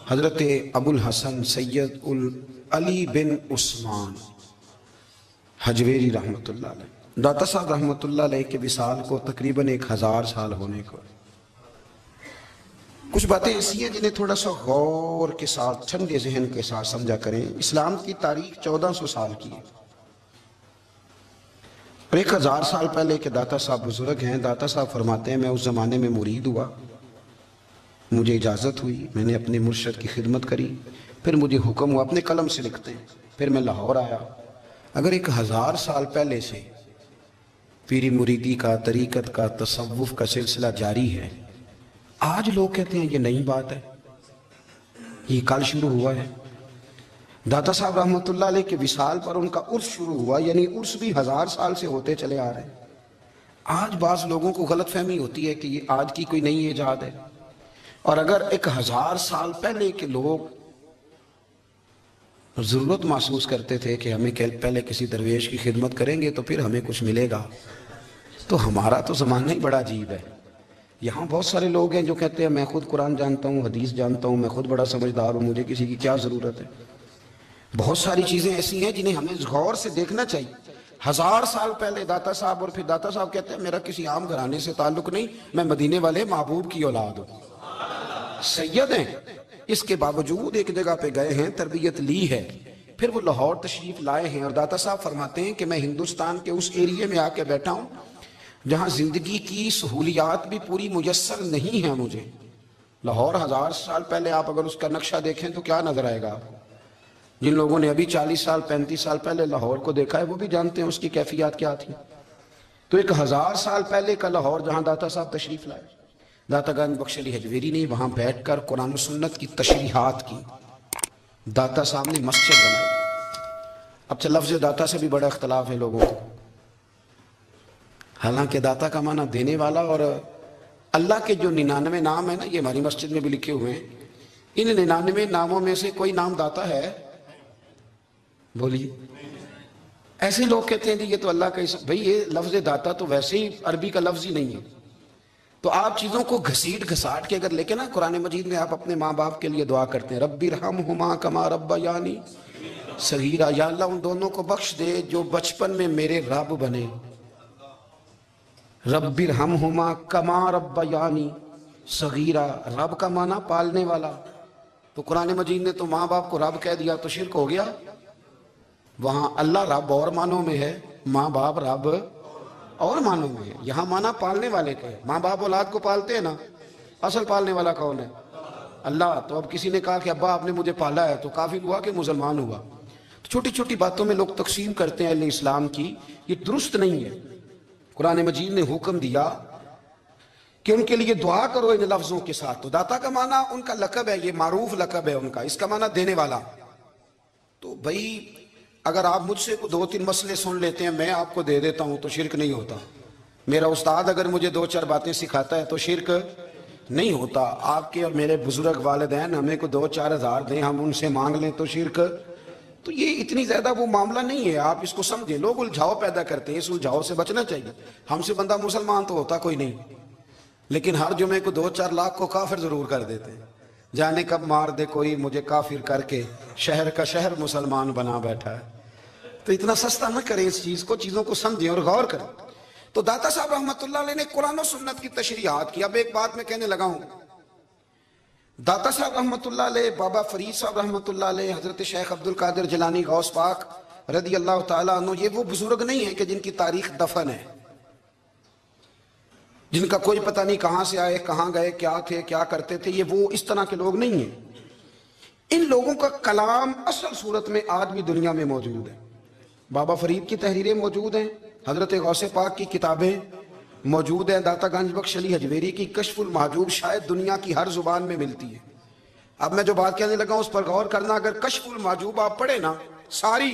حضرت ابو الحسن سید علی بن عثمان حجویری رحمۃ اللہ علیہ، داتا صاحب رحمۃ اللہ علیہ کے وصال کو تقریباً 1000 سال ہونے کو۔ کچھ باتیں ایسی ہیں جنہیں تھوڑا سا غور کے ساتھ، ٹھنڈے ذہن کے ساتھ سمجھا کریں۔ اسلام کی تاریخ 1400 سال کی ہے، اور 1000 سال پہلے کے داتا صاحب بزرگ ہیں۔ داتا صاحب فرماتے ہیں میں اس زمانے میں مرید ہوا، مجھے اجازت ہوئی، میں نے اپنے مرشد کی خدمت کری، پھر مجھے حکم ہوا، اپنے قلم سے لکھتے ہیں، پھر میں لاہور آیا۔ اگر 1000 سال پہلے سے پیری مریدی کا، طریقت کا، تصوف کا سلسلہ جاری ہے، آج لوگ کہتے ہیں یہ نئی بات ہے، یہ کل شروع ہوا ہے۔ داتا صاحب رحمۃ اللہ علیہ کے وصال پر ان کا عرس شروع ہوا، یعنی عرس بھی 1000 سال سے ہوتے چلے آ رہے ہیں۔ آج بعض لوگوں کو غلط فہمی ہوتی ہے کہ یہ آج کی کوئی نئی ایجاد ہے، اور اگر 1000 سال پہلے کے لوگ ضرورت محسوس کرتے تھے کہ ہمیں پہلے کسی درویش کی خدمت کریں گے تو پھر ہمیں کچھ ملے گا، تو ہمارا تو زمانہ ہی بڑا عجیب ہے۔ یہاں بہت سارے لوگ ہیں جو کہتے ہیں میں خود قرآن جانتا ہوں، حدیث جانتا ہوں، میں خود بڑا سمجھدار ہوں، مجھے کسی کی کیا ضرورت ہے۔ بہت ساری چیزیں ایسی ہیں جنہیں ہمیں غور سے دیکھنا چاہیے۔ 1000 سال پہلے داتا صاحب، اور پھر داتا صاحب کہتے ہیں میرا کسی عام گھرانے سے تعلق نہیں، میں مدینے والے محبوب کی اولاد ہوں، سید ہیں۔ اس کے باوجود ایک جگہ پہ گئے ہیں، تربیت لی ہے، پھر وہ لاہور تشریف لائے ہیں، اور داتا صاحب فرماتے ہیں کہ میں ہندوستان کے اس ایریے میں آ کے بیٹھا ہوں جہاں زندگی کی سہولیات بھی پوری میسر نہیں ہیں مجھے۔ لاہور 1000 سال پہلے آپ اگر اس کا نقشہ دیکھیں تو کیا نظر آئے گا آپ کو؟ جن لوگوں نے ابھی 40 سال 35 سال پہلے لاہور کو دیکھا ہے وہ بھی جانتے ہیں اس کی کیفیات کیا تھی۔ تو 1000 سال پہلے کا لاہور جہاں داتا صاحب تشریف لائے، داتا گنج بخش علی حجویری نے وہاں بیٹھ کر قرآن و سنت کی تشریحات کی۔ داتا صاحب نے مسجد بنائی۔ اب لفظ داتا سے بھی بڑا اختلاف ہے لوگوں کو، حالانکہ داتا کا معنی دینے والا، اور اللہ کے جو 99 نام ہیں نا، یہ ہماری مسجد میں بھی لکھے ہوئے ہیں، ان 99 ناموں میں سے کوئی نام داتا ہے؟ بولیے۔ ایسے لوگ کہتے ہیں یہ تو اللہ کا بھئی یہ لفظ داتا تو ویسے ہی عربی کا لفظ ہی نہیں ہے۔ تو آپ چیزوں کو گھسیٹ گھساٹ کے اگر لے کے نا، قرآن مجید میں آپ اپنے ماں باپ کے لیے دعا کرتے ہیں رب ارحمہما کما ربیانی صغیرا، یا اللہ ان دونوں کو بخش دے جو بچپن میں میرے رب بنے۔ رب ارحمہما کما ربیانی صغیرا، رب کا معنی پالنے والا، تو قرآن مجید نے تو ماں باپ کو رب کہہ دیا تو شرک ہو گیا۔ وہاں اللہ رب اور معنوں میں ہے، ماں باپ رب اور معنوں میں ہے۔ یہاں معنی پالنے والے کا ہے۔ ماں باپ اولاد کو پالتے ہیں نا، اصل پالنے والا کون ہے؟ اللہ۔ تو اب کسی نے کہا کہ ابا آپ نے مجھے پالا ہے، تو کافر ہوا کہ مسلمان ہوا؟ تو چھوٹی چھوٹی باتوں میں لوگ تقسیم کرتے ہیں اہل اسلام کی، یہ درست نہیں ہے۔ قرآن مجید نے حکم دیا کہ ان کے لیے دعا کرو ان لفظوں کے ساتھ۔ تو داتا کا معنی ان کا لقب ہے، یہ معروف لقب ہے ان کا، اس کا معنی دینے والا۔ تو بھئی اگر آپ مجھ سے 2-3 مسئلے سن لیتے ہیں، میں آپ کو دے دیتا ہوں تو شرک نہیں ہوتا۔ میرا استاد اگر مجھے 2-4 باتیں سکھاتا ہے تو شرک نہیں ہوتا۔ آپ کے اور میرے بزرگ والدین ہمیں کو 2-4 ہزار دیں، ہم ان سے مانگ لیں تو شرک، تو یہ اتنی زیادہ وہ معاملہ نہیں ہے۔ آپ اس کو سمجھیں، لوگ الجھاؤ پیدا کرتے ہیں، اس الجھاؤ سے بچنا چاہیے۔ ہم سے بندہ مسلمان تو ہوتا کوئی نہیں، لیکن ہر جمعے کو 2-4 لاکھ کو کافر ضرور کر دیتے ہیں۔ جانے کب مار دے کوئی مجھے کافر کر کے، شہر کا شہر مسلمان بنا بیٹھا ہے۔ تو اتنا سستا نہ کریں اس چیز کو، چیزوں کو سمجھیں اور غور کریں۔ تو داتا صاحب رحمۃ اللہ علیہ نے قرآن و سنت کی تشریحات کی۔ اب ایک بات میں کہنے لگا ہوں، داتا صاحب رحمۃ اللہ علیہ، بابا فرید صاحب رحمۃ اللہ علیہ، حضرت شیخ عبد القادر جیلانی غوث پاک رضی اللہ تعالیٰ عنہ، یہ وہ بزرگ نہیں ہیں کہ جن کی تاریخ دفن ہے، جن کا کوئی پتہ نہیں کہاں سے آئے، کہاں گئے، کیا تھے، کیا کرتے تھے، یہ وہ اس طرح کے لوگ نہیں ہیں۔ ان لوگوں کا کلام اصل صورت میں آج بھی دنیا میں موجود ہے۔ بابا فرید کی تحریریں موجود ہیں، حضرت غوث پاک کی کتابیں موجود ہیں، داتا گنج بخش علی حجویری کی کشف المحجوب شاید دنیا کی ہر زبان میں ملتی ہے۔ اب میں جو بات کہنے لگا اس پر غور کرنا، اگر کشف المحجوب آپ پڑھیں نا ساری،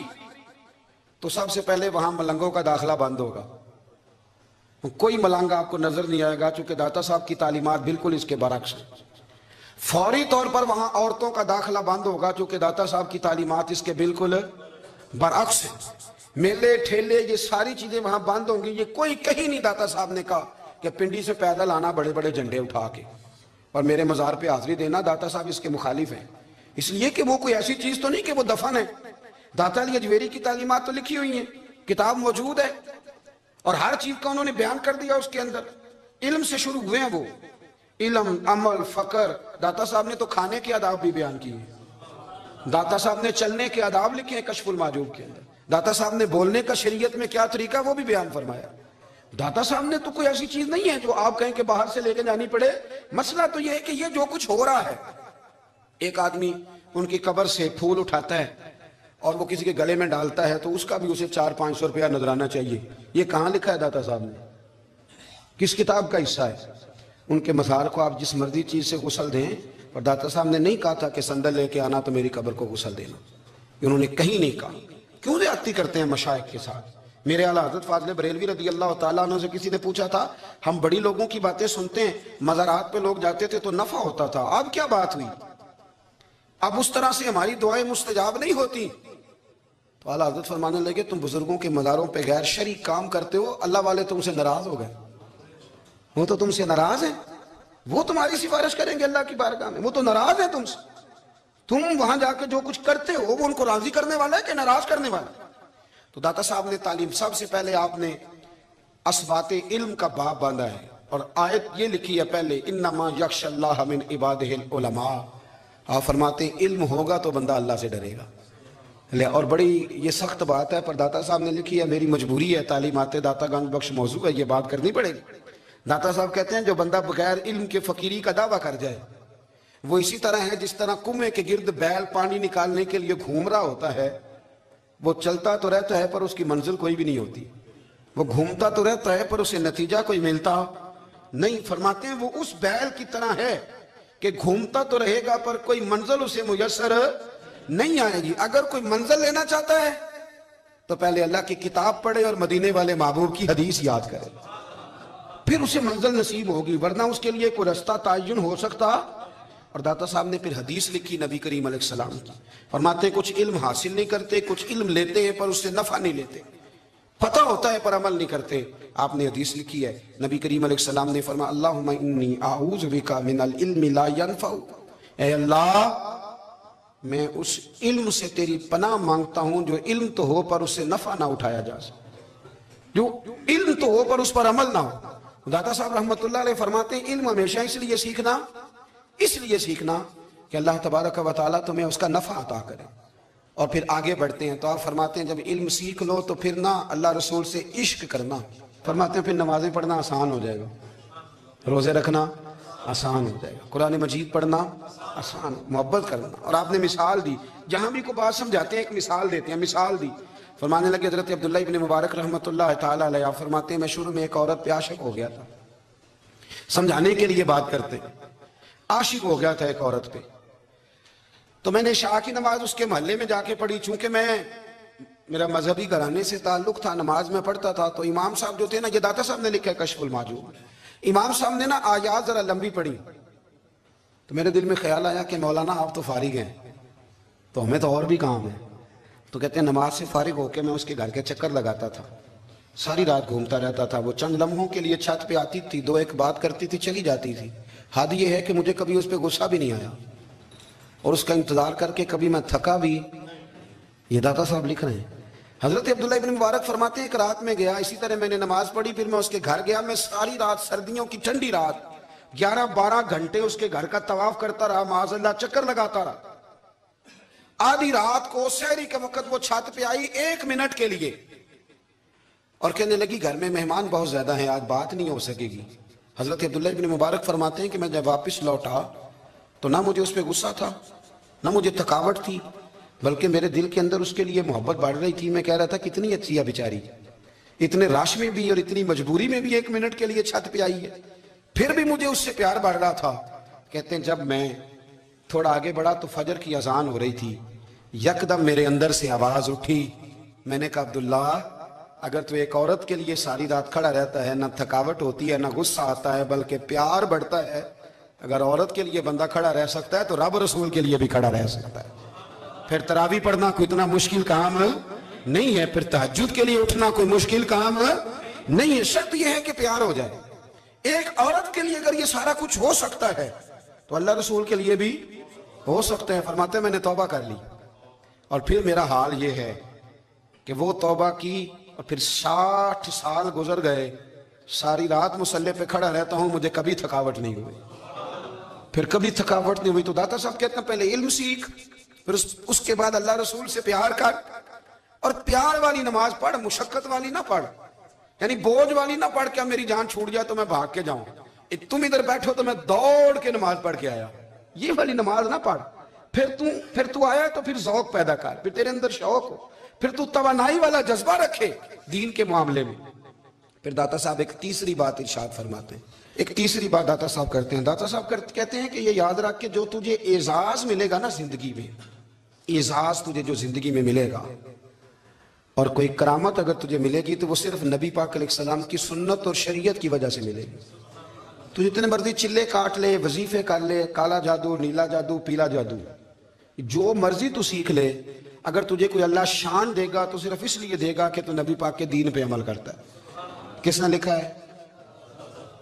تو سب سے پہلے وہاں ملنگوں کا داخلہ بند ہوگا، کوئی ملنگا آپ کو نظر نہیں آئے گا، چونکہ داتا صاحب کی تعلیمات بالکل اس کے برعکس ہیں۔ فوری طور پر وہاں عورتوں کا داخلہ بند ہوگا، چونکہ داتا صاحب کی تعلیمات اس کے بالکل برعکس ہیں۔ میلے ٹھیلے یہ ساری چیزیں وہاں بند ہوں گی۔ یہ کوئی کہیں نہیں داتا صاحب نے کہا کہ پنڈی سے پیدل آنا بڑے بڑے جھنڈے اٹھا کے، اور میرے مزار پہ حاضری دینا، داتا صاحب اس کے مخالف ہیں، اس لیے کہ وہ کوئی ایسی چیز تو نہیں کہ وہ دفن ہے۔ داتا علی اجویری کی تعلیمات تو لکھی ہوئی ہیں، کتاب موجود ہے، اور ہر چیز کا انہوں نے بیان کر دیا اس کے اندر۔ علم سے شروع ہوئے ہیں وہ، علم، عمل، فقر۔ داتا صاحب نے تو کھانے کے آداب بھی بیان کیے ہیں، داتا صاحب نے چلنے کے آداب لکھے ہیں کشف المحجوب کے اندر، داتا صاحب نے بولنے کا شریعت میں کیا طریقہ وہ بھی بیان فرمایا۔ داتا صاحب نے تو کوئی ایسی چیز نہیں ہے جو آپ کہیں کہ باہر سے لے کے جانی پڑے۔ مسئلہ تو یہ ہے کہ یہ جو کچھ ہو رہا ہے، ایک آدمی ان کی قبر سے پھول اٹھاتا ہے اور وہ کسی کے گلے میں ڈالتا ہے تو اس کا بھی اسے 400-500 روپیہ نذرانہ چاہیے۔ یہ کہاں لکھا ہے داتا صاحب نے؟ کس کتاب کا حصہ ہے؟ ان کے مزار کو آپ جس مرضی چیز سے غسل دیں، اور داتا صاحب نے نہیں کہا تھا کہ سندل لے کے آنا تو میری قبر کو غسل دینا، انہوں نے کہیں نہیں کہا۔ کیوں زیادتی کرتے ہیں مشائخ کے ساتھ؟ میرے اعلیٰ حضرت فاضل بریلوی رضی اللہ تعالیٰ عنہ سے کسی نے پوچھا تھا، ہم بڑی لوگوں کی باتیں سنتے ہیں، مزارات پہ لوگ جاتے تھے تو نفع ہوتا تھا، اب کیا بات ہوئی؟ اب اس طرح سے ہماری دعائیں مستجاب نہیں ہوتی؟ تو اعلیٰ حضرت فرمانے لگے، تم بزرگوں کے مزاروں پہ غیر شرعی کام کرتے ہو، اللہ والے تم سے ناراض ہو گئے، وہ تو تم سے ناراض ہیں، وہ تمہاری سفارش کریں گے اللہ کی بارگاہ میں، وہ تو ناراض ہیں تم سے۔ تم وہاں جا کے جو کچھ کرتے ہو وہ ان کو راضی کرنے والا ہے کہ ناراض کرنے والا ہے؟ تو داتا صاحب نے تعلیم، سب سے پہلے آپ نے اسبات علم کا باب باندھا ہے، اور آیت یہ لکھی ہے پہلے، انما یخشی اللہ من عبادہ العلماء۔ آپ فرماتے ہیں علم ہوگا تو بندہ اللہ سے ڈرے گا۔ اور بڑی یہ سخت بات ہے، پر داتا صاحب نے لکھی ہے، میری مجبوری ہے، تعلیمات داتا گنج بخش موضوع ہے، یہ بات کرنی پڑے گی۔ داتا صاحب کہتے ہیں جو بندہ بغیر علم کے فقیری کا دعویٰ کر جائے وہ اسی طرح ہے جس طرح کنویں کے گرد بیل پانی نکالنے کے لیے گھوم رہا ہوتا ہے، وہ چلتا تو رہتا ہے پر اس کی منزل کوئی بھی نہیں ہوتی، وہ گھومتا تو رہتا ہے پر اسے نتیجہ کوئی ملتا نہیں۔ فرماتے ہیں وہ اس بیل کی طرح ہے کہ گھومتا تو رہے گا پر کوئی منزل اسے میسر نہیں آئے گی۔ اگر کوئی منزل لینا چاہتا ہے تو پہلے اللہ کی کتاب پڑھے اور مدینے والے محبوب کی حدیث یاد کرے، پھر اسے منزل نصیب ہوگی، ورنہ اس کے لیے کوئی رستہ تعین ہو سکتا۔ اور داتا صاحب نے پھر حدیث لکھی نبی کریم علیہ السلام کی، فرماتے ہیں کچھ علم حاصل نہیں کرتے، کچھ علم لیتے ہیں پر اس سے نفع نہیں لیتے، پتہ ہوتا ہے پر عمل نہیں کرتے۔ آپ نے حدیث لکھی ہے، نبی کریم علیہ السلام نے فرمایا، اللہم انی اعوذ بک من العلم لا ینفع، اے اللہ میں اس علم سے تیری پناہ مانگتا ہوں جو علم تو ہو پر اس سے نفع نہ اٹھایا جا سکے، جو علم تو ہو پر اس پر عمل نہ ہو۔ داتا صاحب رحمۃ اللہ علیہ فرماتے ہیں علم ہمیشہ اس لیے سیکھنا کہ اللہ تبارک و تعالیٰ تمہیں اس کا نفع عطا کرے، اور پھر آگے بڑھتے ہیں تو آپ فرماتے ہیں جب علم سیکھ لو تو پھر نہ اللہ رسول سے عشق کرنا، فرماتے ہیں پھر نمازیں پڑھنا آسان ہو جائے گا، روزے رکھنا آسان ہو جائے گا، قرآن مجید پڑھنا آسان، محبت کرنا۔ اور آپ نے مثال دی، جہاں بھی کوئی بات سمجھاتے ہیں ایک مثال دیتے ہیں، مثال دی، فرمانے لگے حضرت عبداللہ ابن مبارک رحمۃ اللہ تعالیٰ علیہ، آپ فرماتے ہیں میں شروع میں ایک عورت پہ عاشق ہو گیا تھا، سمجھانے کے لیے بات کرتے، عاشق ہو گیا تھا ایک عورت پہ، تو میں نے عشاء کی نماز اس کے محلے میں جا کے پڑھی، چونکہ میرا مذہبی گھرانے سے تعلق تھا، نماز میں پڑھتا تھا، تو امام صاحب جو تھے نا، یہ داتا صاحب نے لکھا ہے کشف المحجوب، امام صاحب نے نا آیات ذرا لمبی پڑھی، تو میرے دل میں خیال آیا کہ مولانا آپ تو فارغ ہیں تو ہمیں تو اور بھی کام ہے، تو کہتے ہیں نماز سے فارغ ہو کے میں اس کے گھر کے چکر لگاتا تھا، ساری رات گھومتا رہتا تھا، وہ چند لمحوں کے لیے چھت پہ آتی تھی، دو ایک بات کرتی تھی، چلی جاتی تھی، حد یہ ہے کہ مجھے کبھی اس پہ غصہ بھی نہیں آیا، اور اس کا انتظار کر کے کبھی میں تھکا بھی۔ یہ داتا صاحب لکھ رہے ہیں۔ حضرت عبداللہ ابن مبارک فرماتے ہیں ایک رات میں گیا، اسی طرح میں نے نماز پڑھی، پھر میں اس کے گھر گیا، میں ساری رات، سردیوں کی ٹھنڈی رات 11-12 گھنٹے اس کے گھر کا طواف کرتا رہا، معاذ اللہ چکر لگاتا رہا۔ آدھی رات کو سحری کے وقت وہ چھت پہ آئی 1 منٹ کے لیے اور کہنے لگی گھر میں مہمان بہت زیادہ ہیں، آج بات نہیں ہو سکے گی۔ حضرت عبداللہ ابن مبارک فرماتے ہیں کہ میں جب واپس لوٹا تو نہ مجھے اس پہ غصہ تھا، نہ مجھے تھکاوٹ تھی، بلکہ میرے دل کے اندر اس کے لیے محبت بڑھ رہی تھی۔ میں کہہ رہا تھا کتنی اچھی ہے بیچاری، اتنے رش میں بھی اور اتنی مجبوری میں بھی 1 منٹ کے لیے چھت پہ آئی ہے، پھر بھی مجھے اس سے پیار بڑھ رہا تھا۔ کہتے ہیں جب میں تھوڑا آگے بڑھا تو فجر کی اذان ہو رہی تھی، یکدم میرے اندر سے آواز اٹھی، میں نے کہا عبداللہ اگر تو ایک عورت کے لیے ساری رات کھڑا رہتا ہے، نہ تھکاوٹ ہوتی ہے، نہ غصہ آتا ہے، بلکہ پیار بڑھتا ہے، اگر عورت کے لیے بندہ کھڑا رہ سکتا ہے تو رب رسول کے لیے بھی کھڑا رہ سکتا ہے۔ پھر تراویح پڑھنا کوئی اتنا مشکل کام نہیں ہے، پھر تہجد کے لیے اٹھنا کوئی مشکل کام نہیں ہے، شرط یہ ہے کہ پیار ہو جائے۔ ایک عورت کے لیے اگر یہ سارا کچھ ہو سکتا ہے تو اللہ رسول کے لیے بھی ہو سکتے ہیں. فرماتے ہیں میں نے توبہ کر لی اور پھر میرا حال یہ ہے کہ وہ توبہ کی اور پھر 60 سال گزر گئے, ساری رات مصلی پہ کھڑا رہتا ہوں, مجھے کبھی تھکاوٹ نہیں ہوئی. پھر کبھی تھکاوٹ نہیں ہوئی. تو داتا صاحب کہتے ہیں پہلے علم سیکھ, پھر اس کے بعد اللہ رسول سے پیار کر, اور پیار والی نماز پڑھ, مشقت والی نہ پڑھ, یعنی بوجھ والی نہ پڑھ کہ اب میری جان چھوٹ جائے تو میں بھاگ کے جاؤں, تم ادھر بیٹھو تو میں دوڑ کے نماز پڑھ کے آیا, یہ والی نماز نہ پڑھ. پھر تو آیا تو پھر ذوق پیدا کر, پھر تیرے اندر شوق ہو, پھر تو توانائی والا جذبہ رکھے دین کے معاملے میں. پھر داتا صاحب ایک تیسری بات ارشاد فرماتے ہیں, ایک تیسری بات داتا صاحب کرتے ہیں. داتا صاحب کہتے ہیں کہ یہ یاد رکھ کہ جو تجھے اعزاز ملے گا نا زندگی میں, اعزاز تجھے جو زندگی میں ملے گا اور کوئی کرامت اگر تجھے ملے گی تو وہ صرف نبی پاک علیہ السلام کی سنت اور شریعت کی وجہ سے ملے گی. تو جتنے مرضی چلے کاٹ لے, وظیفے کر لے, کالا جادو, نیلا جادو, پیلا جادو, جو مرضی تو سیکھ لے, اگر تجھے کوئی اللہ شان دے گا تو صرف اس لیے دے گا کہ تو نبی پاک کے دین پہ عمل کرتا ہے. کس نے لکھا ہے؟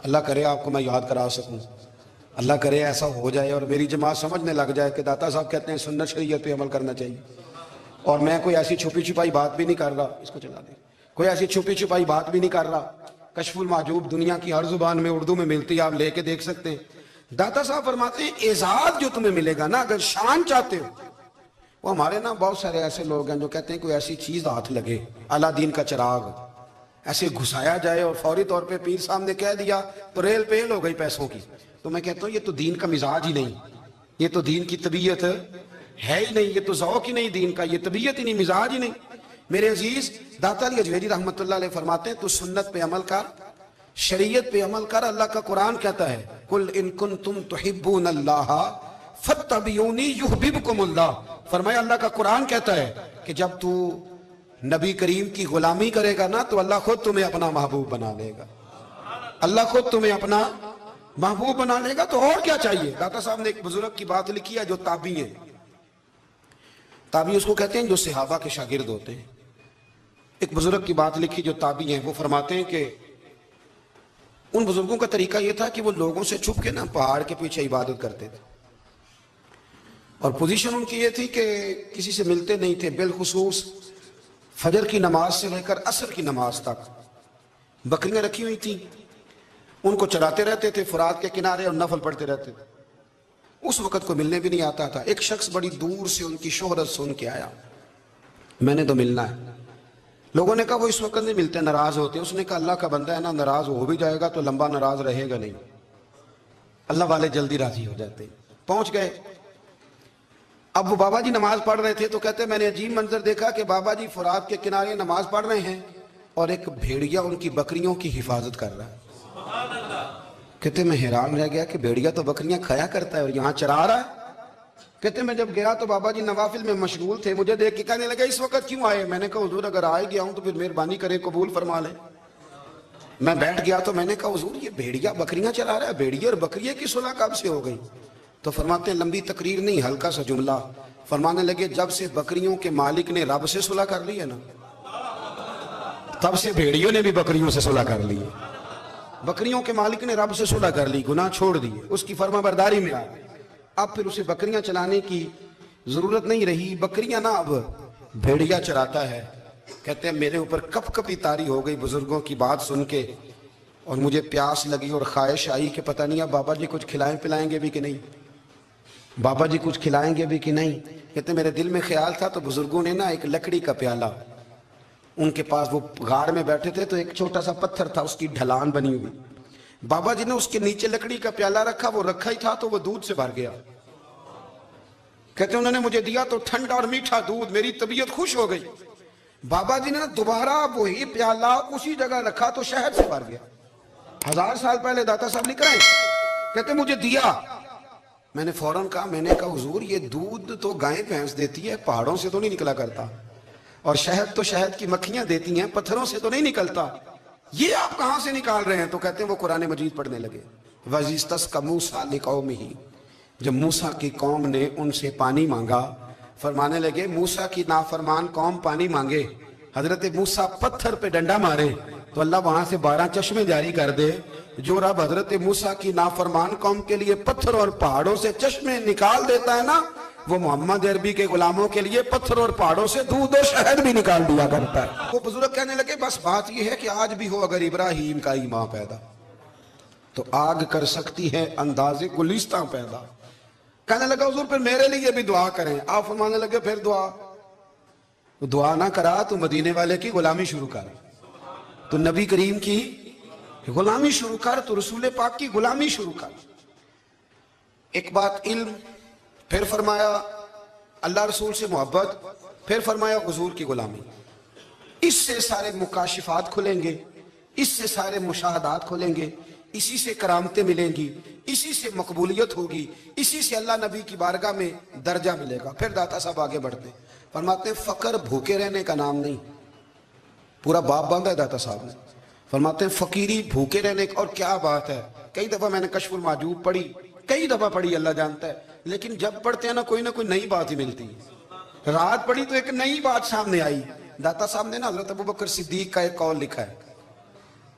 اللہ کرے آپ کو میں یاد کرا سکوں, اللہ کرے ایسا ہو جائے اور میری جماعت سمجھنے لگ جائے کہ داتا صاحب کہتے ہیں سنت شریعت پہ عمل کرنا چاہیے. اور میں کوئی ایسی چھپی چھپائی بات بھی نہیں کر رہا, اس کو چلا دیں, کوئی ایسی چھپی چھپائی بات بھی نہیں کر رہا. کشف المحجوب دنیا کی ہر زبان میں اردو میں ملتی ہے, آپ لے کے دیکھ سکتے ہیں. داتا صاحب فرماتے ہیں اعزاز جو تمہیں ملے گا نا, اگر شان چاہتے ہو, وہ ہمارے نا بہت سارے ایسے لوگ ہیں جو کہتے ہیں کوئی ایسی چیز ہاتھ لگے, اعلیٰ دین کا چراغ ایسے گھسایا جائے اور فوری طور پہ پیر صاحب نے کہہ دیا تو ریل پیل ہو گئی پیسوں کی. تو میں کہتا ہوں یہ تو دین کا مزاج ہی نہیں, یہ تو دین کی طبیعت ہے ہی نہیں, یہ تو ذوق ہی نہیں دین کا, یہ طبیعت ہی نہیں, مزاج ہی نہیں. میرے عزیز داتا علی اجویری رحمت اللہ علیہ فرماتے ہیں تو سنت پہ عمل کر, شریعت پہ عمل کر. اللہ کا قرآن کہتا ہے قل ان کنتم تحبون اللہ فاتبعونی یحببکم اللہ. فرمایا اللہ کا قرآن کہتا ہے کہ جب تو نبی کریم کی غلامی کرے گا نا تو اللہ خود تمہیں اپنا محبوب بنا لے گا, اللہ خود تمہیں اپنا محبوب بنا لے گا. تو اور کیا چاہیے؟ داتا صاحب نے ایک بزرگ کی بات لکھی ہے جو تابعی ہیں, تابعی اس کو کہتے ہیں جو صحابہ کے شاگرد ہوتے ہیں. ایک بزرگ کی بات لکھی جو تابعی ہیں, وہ فرماتے ہیں کہ ان بزرگوں کا طریقہ یہ تھا کہ وہ لوگوں سے چھپ کے نا پہاڑ کے پیچھے عبادت کرتے تھے, اور پوزیشن ان کی یہ تھی کہ کسی سے ملتے نہیں تھے, بالخصوص فجر کی نماز سے لے کر عصر کی نماز تک بکریاں رکھی ہوئی تھیں, ان کو چراتے رہتے تھے فرات کے کنارے اور نفل پڑھتے رہتے تھے. اس وقت کو ملنے بھی نہیں آتا تھا. ایک شخص بڑی دور سے ان کی شہرت سن کے آیا, میں نے تو ملنا ہے. لوگوں نے کہا وہ اس وقت نہیں ملتے, ناراض ہوتے. اس نے کہا اللہ کا بندہ ہے نا, ناراض ہو بھی جائے گا تو لمبا ناراض رہے گا نہیں, اللہ والے جلدی راضی ہو جاتے. پہنچ گئے. اب وہ بابا جی نماز پڑھ رہے تھے تو کہتے میں نے عجیب منظر دیکھا کہ بابا جی فرات کے کنارے نماز پڑھ رہے ہیں اور ایک بھیڑیا ان کی بکریوں کی حفاظت کر رہا ہے. کہتے میں حیران رہ گیا کہ بھیڑیا تو بکریاں کھایا کرتا ہے اور یہاں چرا رہا ہے. کہتے میں جب گیا تو بابا جی نوافل میں مشغول تھے, مجھے دیکھ کے کہنے لگے اس وقت کیوں آئے؟ میں نے کہا حضور اگر آئے گیا ہوں تو پھر مہربانی کرے قبول فرما لیں. میں بیٹھ گیا تو میں نے کہا حضور یہ بھیڑیا بکریاں چلا رہا ہے, بھیڑیا اور بکریے کی صلح کب سے ہو گئی؟ تو فرماتے ہیں لمبی تقریر نہیں, ہلکا سا جملہ. فرمانے لگے جب سے بکریوں کے مالک نے رب سے صلح کر لی ہے نا, تب سے بھیڑیوں نے بھی بکریوں سے صلح کر لی ہے. بکریوں کے مالک نے رب سے صلح کر لی, گناہ چھوڑ دیے, اس کی فرما برداری میں آ گئے. اب پھر اسے بکریاں چلانے کی ضرورت نہیں رہی. بکریاں نا اب بھیڑیا چراتا ہے. کہتے ہیں میرے اوپر کپ کپی طاری ہو گئی بزرگوں کی بات سن کے, اور مجھے پیاس لگی اور خواہش آئی کہ پتہ نہیں اب بابا جی کچھ کھلائیں پلائیں گے بھی کہ نہیں, بابا جی کچھ کھلائیں گے بھی کہ نہیں. کہتے میرے دل میں خیال تھا تو بزرگوں نے نا ایک لکڑی کا پیالہ, ان کے پاس وہ غار میں بیٹھے تھے تو ایک چھوٹا سا پتھر تھا, اس کی ڈھلان بنی ہوئی. بابا جی نے اس کے نیچے لکڑی کا پیالہ رکھا, وہ رکھا ہی تھا تو وہ دودھ سے بھر گیا. کہتے انہوں نے مجھے دیا تو ٹھنڈا اور میٹھا دودھ, میری طبیعت خوش ہو گئی. بابا جی نے دوبارہ وہی پیالہ اسی جگہ رکھا تو شہد سے بھر گیا. 1000 سال پہلے داتا صاحب لکھ رہے ہیں. کہتے مجھے دیا, میں نے فوراً کہا, میں نے کہا حضور یہ دودھ تو گائیں بھینس دیتی ہے, پہاڑوں سے تو نہیں نکلا کرتا, اور شہد تو شہد کی مکھیاں دیتی ہیں, پتھروں سے تو نہیں نکلتا, یہ آپ کہاں سے نکال رہے ہیں؟ تو کہتے ہیں وہ قرآن مجید پڑھنے لگے. وَإِذِ اسْتَسْقَىٰ مُوسَىٰ لِقَوْمِهِ, جب موسیٰ کی قوم نے ان سے پانی مانگا, فرمانے لگے موسیٰ کی نافرمان قوم پانی مانگے, حضرت موسیٰ پتھر پہ ڈنڈا مارے, تو اللہ وہاں سے 12 چشمے جاری کر دے. جو رب حضرت موسیٰ کی نافرمان قوم کے لیے پتھر اور پہاڑوں سے چشمے نکال دیتا ہے نا، وہ محمد عربی کے غلاموں کے لیے پتھر اور پہاڑوں سے دودھ و شہد بھی نکال دیا کرتا ہے. وہ بزرگ کہنے لگے بس بات یہ ہے کہ آج بھی ہو اگر ابراہیم کا ایمان پیدا تو آگ کر سکتی ہے انداز گلستاں پیدا. کہنے لگا حضور پھر میرے لیے بھی دعا کریں. آپ فرمانے لگے پھر دعا نہ کرا تو مدینے والے کی غلامی شروع کر، تو نبی کریم کی غلامی شروع کر، تو رسول پاک کی غلامی شروع کر. ایک بات علم، پھر فرمایا اللہ رسول سے محبت، پھر فرمایا حضور کی غلامی. اس سے سارے مکاشفات کھلیں گے، اس سے سارے مشاہدات کھلیں گے، اسی سے کرامتیں ملیں گی، اسی سے مقبولیت ہوگی، اسی سے اللہ نبی کی بارگاہ میں درجہ ملے گا. پھر داتا صاحب آگے بڑھتے ہیں، فرماتے ہیں فقر بھوکے رہنے کا نام نہیں. پورا باب باندھا ہے داتا صاحب نے. فرماتے ہیں فقیری بھوکے رہنے کا. اور کیا بات ہے، کئی دفعہ میں نے کشف المعجوب پڑھی، کئی دفعہ پڑھی، اللہ جانتا ہے، لیکن جب پڑھتے ہیں نا کوئی نئی بات ہی ملتی ہے. رات پڑھی تو ایک نئی بات سامنے آئی. داتا صاحب نے نا حضرت ابوبکر صدیق کا ایک قول لکھا ہے.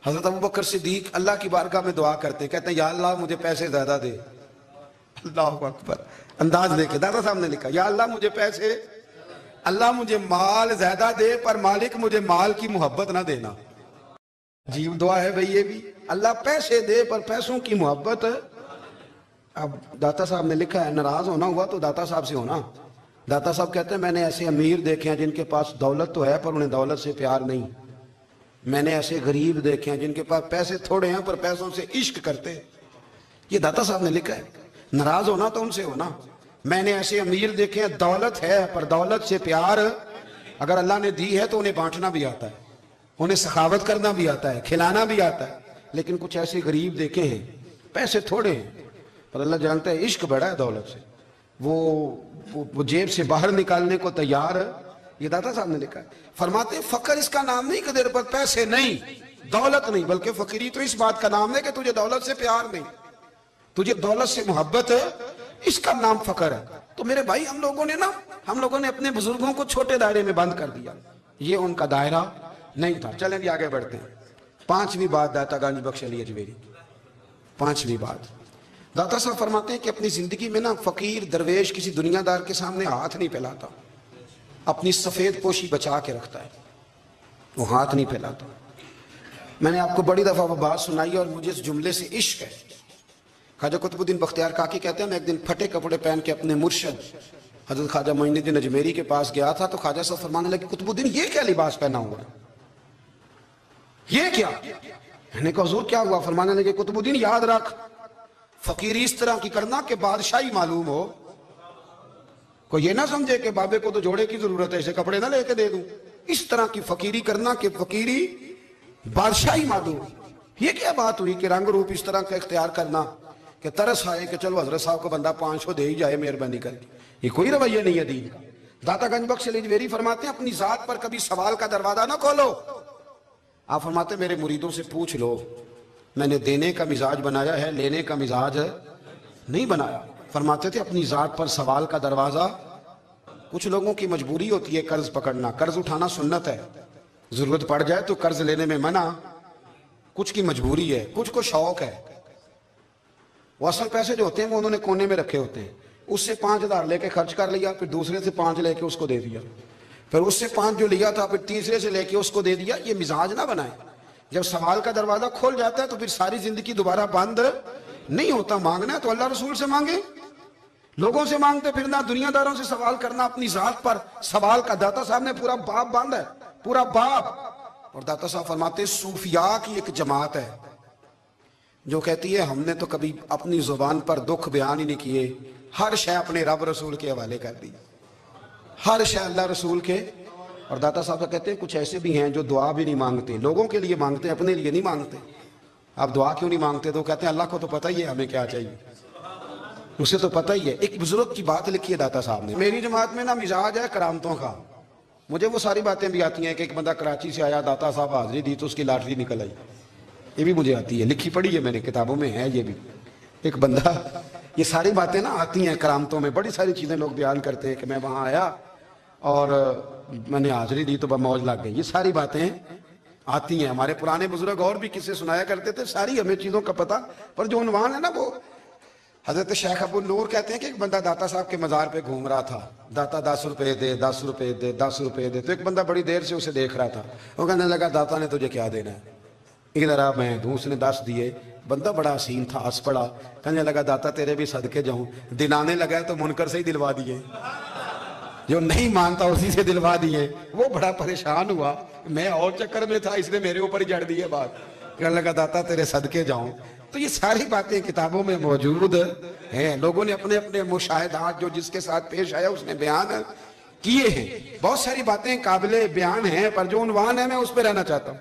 حضرت ابوبکر صدیق اللہ کی بارگاہ میں دعا کرتے، کہتے ہیں یا اللہ مجھے پیسے زیادہ دے. اللہ اکبر، انداز دیکھے داتا صاحب نے لکھا، یا اللہ مجھے پیسے، اللہ مجھے مال زیادہ دے پر مالک مجھے مال کی محبت نہ دینا. عجیب دعا ہے بھئی یہ بھی، اللہ پیسے دے پر پیسوں کی محبت. اب داتا صاحب نے لکھا ہے ناراض ہونا ہوا تو داتا صاحب سے ہونا. داتا صاحب کہتے ہیں میں نے ایسے امیر دیکھے ہیں جن کے پاس دولت تو ہے پر انہیں دولت سے پیار نہیں. میں نے ایسے غریب دیکھے ہیں جن کے پاس پیسے تھوڑے ہیں پر پیسوں سے عشق کرتے. یہ داتا صاحب نے لکھا ہے. ناراض ہونا تو ان سے ہونا. میں نے ایسے امیر دیکھے ہیں دولت ہے پر دولت سے پیار اگر اللہ نے دی ہے تو انہیں بانٹنا بھی آتا ہے، انہیں سخاوت کرنا بھی آتا ہے، کھلانا بھی آتا ہے. لیکن کچھ ایسے غریب دیکھے ہیں پیسے تھوڑے ہیں پر اللہ جانتا ہے عشق بڑا ہے دولت سے، وہ جیب سے باہر نکالنے کو تیار ہے. یہ داتا صاحب نے لکھا ہے. فرماتے ہیں فقر اس کا نام نہیں کہ تیرے پر پیسے نہیں، دولت نہیں، بلکہ فقیری تو اس بات کا نام ہے کہ تجھے دولت سے پیار نہیں، تجھے دولت سے محبت ہے، اس کا نام فقر ہے. تو میرے بھائی ہم لوگوں نے اپنے بزرگوں کو چھوٹے دائرے میں بند کر دیا. یہ ان کا دائرہ نہیں تھا. چلیں بھی آگے بڑھتے ہیں. 5ویں بات داتا گنج بخش علی اجمیری. 5ویں بات داتا صاحب فرماتے ہیں کہ اپنی زندگی میں نا فقیر درویش کسی دنیا دار کے سامنے ہاتھ نہیں پھیلاتا، اپنی سفید پوشی بچا کے رکھتا ہے، وہ ہاتھ نہیں پھیلاتا. میں نے آپ کو بڑی دفعہ وہ بات سنائی اور مجھے اس جملے سے عشق ہے. خواجہ قطب الدین بختیار کاکی کہتے ہیں میں ایک دن پھٹے کپڑے پہن کے اپنے مرشد حضرت خواجہ معین الدین اجمیری کے پاس گیا تھا تو خواجہ صاحب فرمانے لگے قطب الدین یہ کیا لباس پہنا ہوا ہے، یہ کیا؟ میں نے کہا حضور کیا ہوا؟ فرمانے لگے قطب الدین یاد رکھ فقیری اس طرح کی کرنا کہ بادشاہی معلوم ہو. کوئی یہ نہ سمجھے کہ بابے کو تو جوڑے کی ضرورت ہے اسے کپڑے نہ لے کے دے دوں. اس طرح کی فقیری کرنا کہ فقیری بادشاہی معلوم ہو. یہ کیا بات ہوئی کہ رنگ روپ اس طرح کا اختیار کرنا کہ ترس آئے کہ چلو حضرت صاحب کو بندہ 500 دے ہی جائے مہربانی کر کے. یہ کوئی رویہ نہیں ہے دین کا. داتا گنج بخش علی اجمیری فرماتے ہیں اپنی ذات پر کبھی سوال کا دروازہ نہ کھولو. آپ فرماتے ہیں میرے مریدوں سے پوچھ لو میں نے دینے کا مزاج بنایا ہے، لینے کا مزاج نہیں بنایا. فرماتے تھے اپنی ذات پر سوال کا دروازہ. کچھ لوگوں کی مجبوری ہوتی ہے قرض پکڑنا، قرض اٹھانا سنت ہے، ضرورت پڑ جائے تو قرض لینے میں منع. کچھ کی مجبوری ہے، کچھ کو شوق ہے. وہ اصل پیسے جو ہوتے ہیں وہ انہوں نے کونے میں رکھے ہوتے ہیں. اس سے 5,000 لے کے خرچ کر لیا، پھر دوسرے سے 5 لے کے اس کو دے دیا، پھر اس سے 5 جو لیا تھا پھر تیسرے سے لے کے اس کو دے دیا. یہ مزاج نہ بنائے. جب سوال کا دروازہ کھول جاتا ہے تو پھر ساری زندگی دوبارہ بند نہیں ہوتا. مانگنا ہے تو اللہ رسول سے مانگے، لوگوں سے مانگتے پھرنا، دنیا داروں سے سوال کرنا. اپنی ذات پر سوال کا داتا صاحب نے پورا باب باندھا ہے، پورا باب. اور داتا صاحب فرماتے ہیں صوفیاء کی ایک جماعت ہے جو کہتی ہے ہم نے تو کبھی اپنی زبان پر دکھ بیان ہی نہیں کیے، ہر شے اپنے رب رسول کے حوالے کر دی، ہر شے اللہ رسول کے. اور داتا صاحب کہتے ہیں کچھ ایسے بھی ہیں جو دعا بھی نہیں مانگتے، لوگوں کے لیے مانگتے ہیں، اپنے لیے نہیں مانگتے. آپ دعا کیوں نہیں مانگتے؟ تو کہتے ہیں اللہ کو تو پتہ ہی ہے ہمیں کیا چاہیے، اسے تو پتہ ہی ہے. ایک بزرگ کی بات لکھی ہے داتا صاحب نے. میری جماعت میں نا مزاج ہے کرامتوں کا. مجھے وہ ساری باتیں بھی آتی ہیں کہ ایک بندہ کراچی سے آیا، داتا صاحب حاضری دی تو اس کی لاٹری نکل آئی. یہ بھی مجھے آتی ہے، لکھی پڑھی ہے میں نے، کتابوں میں ہے. یہ بھی ایک بندہ، یہ ساری باتیں نا آتی ہیں کرامتوں میں. بڑی ساری چیزیں لوگ بیان کرتے ہیں کہ میں وہاں آیا اور میں نے حاضری دی تو موج لگ گئی. یہ ساری باتیں آتی ہیں. ہمارے پرانے بزرگ اور بھی قصے سنایا کرتے تھے, ساری ہمیں چیزوں کا پتہ, پر جو عنوان ہے نا وہ حضرت شیخ ابو نور کہتے ہیں کہ ایک بندہ داتا صاحب کے مزار پہ گھوم رہا تھا. داتا 10 روپے دے, 10 روپے دے, 10 روپے دے. تو ایک بندہ بڑی دیر سے اسے دیکھ رہا تھا. وہ کہنے لگا داتا نے تجھے کیا دینا ہے؟ ادھر آ میں دوں. اس نے 10 دیے. بندہ بڑا حسین تھا, ہنس پڑا, کہنے لگا داتا تیرے بھی صدقے جاؤں. دلانے لگا تو منکر سے ہی دلوا دیے, جو نہیں مانتا اسی سے دلوا دیے. وہ بڑا پریشان ہوا, میں اور چکر میں تھا, اس نے میرے اوپر ہی جڑ دیے بات. کہنے لگا داتا تیرے صدقے جاؤں. تو یہ ساری باتیں کتابوں میں موجود ہیں. لوگوں نے اپنے اپنے مشاہدات جو جس کے ساتھ پیش آیا اس نے بیان کیے ہیں. بہت ساری باتیں قابل بیان ہیں, پر جو عنوان ہے میں اس پہ رہنا چاہتا ہوں.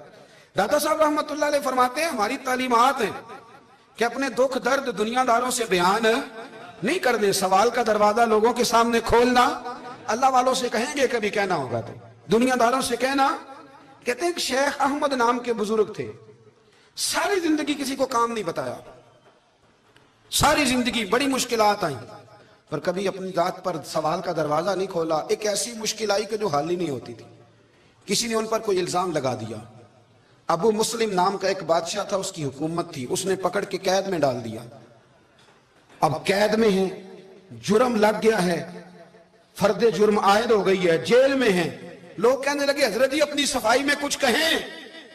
داتا صاحب رحمت اللہ علیہ فرماتے ہیں ہماری تعلیمات ہیں کہ اپنے دکھ درد دنیا داروں سے بیان نہیں کرنے. سوال کا دروازہ لوگوں کے سامنے کھولنا, اللہ والوں سے کہیں گے کبھی کہنا ہوگا تو دنیا داروں سے کہنا. کہتے ہیں کہ شیخ احمد نام کے بزرگ تھے, ساری زندگی کسی کو کام نہیں بتایا, ساری زندگی بڑی مشکلات آئیں, پر کبھی اپنی ذات پر سوال کا دروازہ نہیں کھولا. ایک ایسی مشکل آئی کہ جو حل ہی نہیں ہوتی تھی. کسی نے ان پر کوئی الزام لگا دیا. ابو مسلم نام کا ایک بادشاہ تھا, اس کی حکومت تھی, اس نے پکڑ کے قید میں ڈال دیا. اب قید میں ہیں, جرم لگ گیا ہے, فرد جرم عائد ہو گئی ہے, جیل میں ہیں. لوگ کہنے لگے حضرت جی اپنی صفائی میں کچھ کہیں.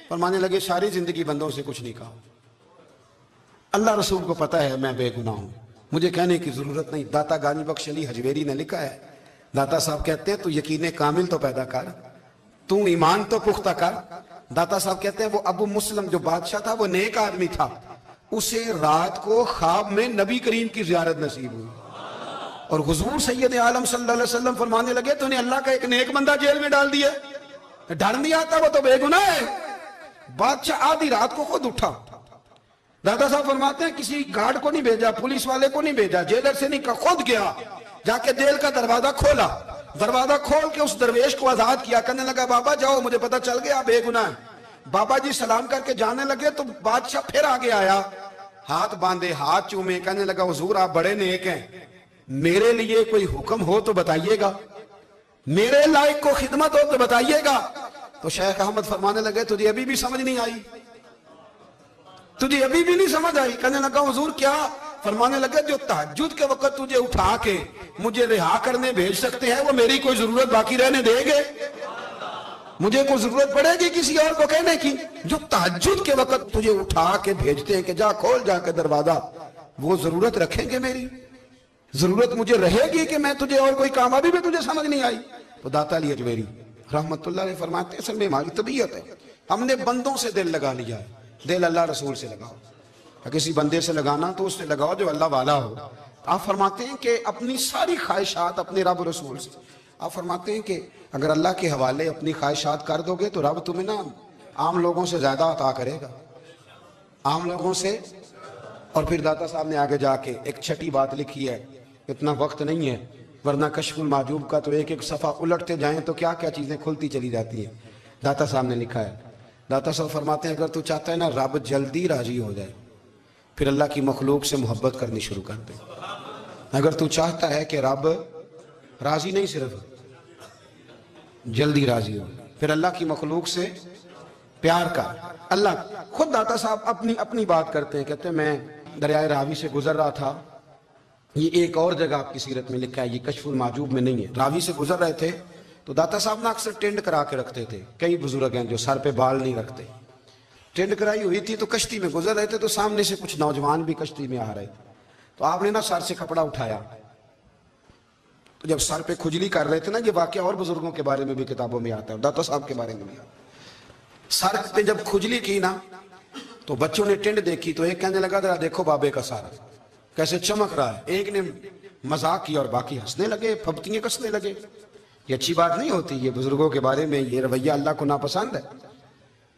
فرمانے لگے ساری زندگی بندوں سے کچھ نہیں کہا, اللہ رسول کو پتا ہے میں بے گناہ ہوں, مجھے کہنے کی ضرورت نہیں. داتا غانی بخش علی حجویری نے لکھا ہے, داتا صاحب کہتے ہیں تو یقین کامل تو پیدا کر, تو ایمان تو پختہ کر. داتا صاحب کہتے ہیں وہ ابو مسلم جو بادشاہ تھا وہ نیک آدمی تھا, اسے رات کو خواب میں نبی کریم کی زیارت نصیب ہوئی, اور حضور سید عالم صلی اللہ علیہ وسلم فرمانے لگے تو نے اللہ کا ایک نیک بندہ جیل میں ڈال دیا, ڈر نہیں آتا, وہ تو بے گناہ ہے. بادشاہ آدھی رات کو خود اٹھا. دادا صاحب فرماتے ہیں کسی گارڈ کو نہیں بھیجا, پولیس والے کو نہیں بھیجا, جیلر سے نہیں کہا, خود گیا, جا کے جیل کا دروازہ کھولا. دروازہ کھول کے اس درویش کو آزاد کیا. کہنے لگا بابا جاؤ, مجھے پتا چل گیا بے گناہ. بابا جی سلام کر کے جانے لگے تو بادشاہ پھر آگے آیا, ہاتھ باندھے, ہاتھ چومے, کہنے لگا حضور آپ بڑے نیک ہیں, میرے لیے کوئی حکم ہو تو بتائیے گا, میرے لائق کو خدمت ہو تو بتائیے گا. تو شیخ احمد فرمانے لگے تجھے ابھی بھی سمجھ نہیں آئی, تجھے ابھی بھی نہیں سمجھ آئی. کہنے لگا حضور کیا؟ فرمانے لگے جو تہجد کے وقت تجھے اٹھا کے مجھے رہا کرنے بھیج سکتے ہیں وہ میری کوئی ضرورت باقی رہنے دے گے؟ مجھے کوئی ضرورت پڑے گی کسی اور کو کہنے کی؟ جو تہجد کے وقت تجھے اٹھا کے بھیجتے ہیں کہ جا کھول جا کے دروازہ, وہ ضرورت رکھیں گے میری؟ ضرورت مجھے رہے گی کہ میں تجھے اور کوئی کام, ابھی بھی تجھے سمجھ نہیں آئی؟ تو داتا علی حجویری رحمت اللہ علیہ فرماتے ہیں اصل میں ہماری طبیعت ہے, ہم نے بندوں سے دل لگا لیا ہے. دل اللہ رسول سے لگاؤ, کسی بندے سے لگانا تو اس سے لگاؤ جو اللہ والا ہو. آپ فرماتے ہیں کہ اپنی ساری خواہشات اپنے رب رسول سے, آپ فرماتے ہیں کہ اگر اللہ کے حوالے اپنی خواہشات کر دو گے تو رب تمہیں نا عام لوگوں سے زیادہ عطا کرے گا, عام لوگوں سے. اور پھر داتا صاحب نے آگے جا کے ایک چھٹی بات لکھی ہے, اتنا وقت نہیں ہے ورنہ کشف المحجوب کا تو ایک ایک صفحہ الٹتے جائیں تو کیا کیا چیزیں کھلتی چلی جاتی ہیں. داتا صاحب نے لکھا ہے, داتا صاحب فرماتے ہیں اگر تو چاہتا ہے نا رب جلدی راضی ہو جائے پھر اللہ کی مخلوق سے محبت کرنی شروع کر دے. اگر تو چاہتا ہے کہ رب راضی نہیں صرف جلدی راضی ہو پھر اللہ کی مخلوق سے پیار کر. اللہ خود داتا صاحب اپنی بات کرتے ہیں, کہتے ہیں میں دریائے راوی سے گزر رہا تھا, یہ ایک اور جگہ آپ کی سیرت میں لکھا ہے, یہ کشف المحجوب میں نہیں ہے. راوی سے گزر رہے تھے تو داتا صاحب نے اکثر ٹینڈ کرا کے رکھتے تھے, کئی بزرگ ہیں جو سر پہ بال نہیں رکھتے, ٹینڈ کرائی ہوئی تھی تو کشتی میں گزر رہے تھے تو سامنے سے کچھ نوجوان بھی کشتی میں آ رہے تھے. تو آپ نے نا سر سے کپڑا اٹھایا, تو جب سر پہ کھجلی کر رہے تھے نا, یہ واقعہ اور بزرگوں کے بارے میں بھی کتابوں میں آتا ہے, داتا صاحب کے بارے میں بھی آتا ہے. سر پہ جب کھجلی کی نا تو بچوں نے ٹینڈ دیکھی تو ایک کہنے لگا ذرا دیکھو بابے کا سر کیسے چمک رہا ہے. ایک نے مذاق کیا اور باقی ہنسنے لگے, پھپتیاں کسنے لگے. یہ اچھی بات نہیں ہوتی, یہ بزرگوں کے بارے میں یہ رویہ اللہ کو ناپسند ہے.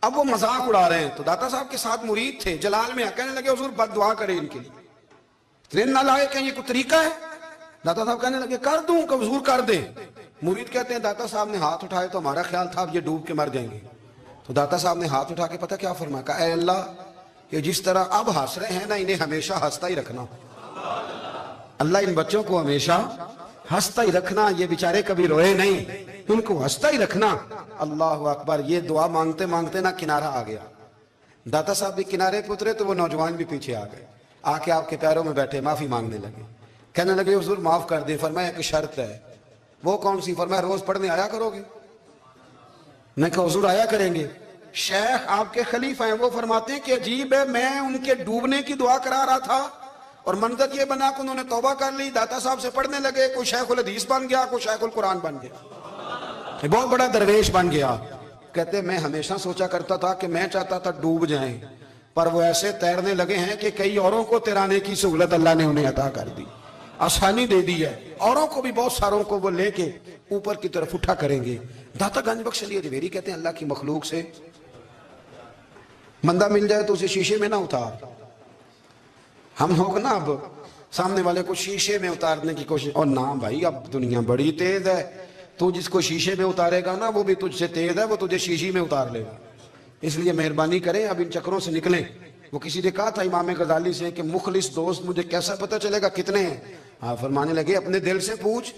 اب وہ مذاق اڑا رہے ہیں تو داتا صاحب کے ساتھ مرید تھے جلال میں, کہنے لگے حضور بد دعا کرے ان کے لیے, اتنے نالائق ہیں, یہ کوئی طریقہ ہے؟ داتا صاحب کہنے لگے کر دوں کہ حضور کر دیں. مرید کہتے ہیں داتا صاحب نے ہاتھ اٹھائے تو ہمارا خیال تھا اب یہ ڈوب کے مر جائیں گے. تو داتا صاحب نے ہاتھ اٹھا کے پتہ کیا فرمایا, کہا اے اللہ یہ جس طرح اب ہنس رہے ہیں نا انہیں ہمیشہ ہنستا ہی رکھنا. اللہ ان بچوں کو ہمیشہ ہنستا ہی رکھنا, یہ بیچارے کبھی روئے نہیں. ان کو ہنستا ہی رکھنا۔ اللہ اکبر، یہ دعا مانگتے مانگتے نا کنارہ آ گیا۔ داتا صاحب بھی کنارے پہ اترے تو وہ نوجوان بھی پیچھے آ گئے، آ کے آپ کے پیروں میں بیٹھے معافی مانگنے لگے، کہنے لگے حضور معاف کر دیں۔ فرمایا ایک شرط ہے۔ وہ کون سی؟ فرمایا روز پڑھنے آیا کرو گے؟ میں کہا حضور آیا کریں گے۔ شیخ آپ کے خلیفہ ہیں، وہ فرماتے ہیں کہ عجیب ہے، میں ان کے ڈوبنے کی دعا کرا رہا تھا اور منظر یہ بنا کہ انہوں نے توبہ کر لی، داتا صاحب سے پڑھنے لگے، کوئی شیخ الحدیث بن گیا، کوئی شیخ القرآن بن گیا، بہت بڑا درویش بن گیا۔ کہتے میں ہمیشہ سوچا کرتا تھا کہ میں چاہتا تھا ڈوب جائیں، پر وہ ایسے تیرنے لگے ہیں کہ کئی اوروں کو تیرانے کی سہولت اللہ نے انہیں عطا کر دی، آسانی دے دی ہے، اوروں کو بھی بہت ساروں کو وہ لے کے اوپر کی طرف اٹھا کریں گے۔ داتا گنج بخش علی اجمیری کہتے ہیں اللہ کی مخلوق سے بندہ مل جائے تو اسے شیشے میں نہ اتار۔ ہم لوگ نا اب سامنے والے کو شیشے میں اتارنے کی کوشش، اور نہ بھائی اب دنیا بڑی تیز ہے، تو جس کو شیشے میں اتارے گا نا وہ بھی تجھ سے تیز ہے، وہ تجھے شیشی میں اتار لے گا۔ اس لیے مہربانی کریں اب ان چکروں سے نکلیں۔ وہ کسی نے کہا تھا امام غزالی سے کہ مخلص دوست مجھے کیسا پتہ چلے گا کتنے ہیں؟ آپ فرمانے لگے اپنے دل سے پوچھ،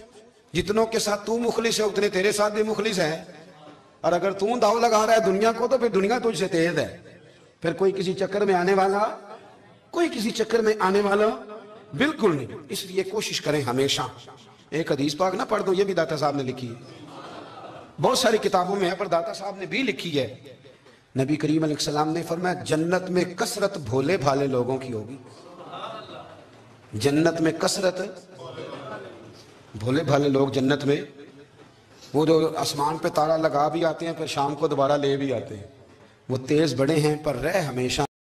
جتنوں کے ساتھ تو مخلص ہے اتنے تیرے ساتھ بھی مخلص ہیں، اور اگر تو داؤ لگا رہا ہے دنیا کو تو پھر دنیا تجھ سے تیز ہے۔ پھر کوئی کسی چکر میں آنے والا، کوئی کسی چکر میں آنے والا بالکل نہیں۔ اس لیے کوشش کریں ہمیشہ۔ ایک حدیث پاک نہ پڑھ دو، یہ بھی داتا صاحب نے لکھی ہے، بہت ساری کتابوں میں ہے پر داتا صاحب نے بھی لکھی ہے۔ نبی کریم علیہ السلام نے فرمایا جنت میں کثرت بھولے بھالے لوگوں کی ہوگی۔ جنت میں کثرت بھولے بھالے لوگ جنت میں، وہ جو آسمان پہ تارا لگا بھی آتے ہیں پھر شام کو دوبارہ لے بھی آتے ہیں، وہ تیز بڑے ہیں پر رہ ہمیشہ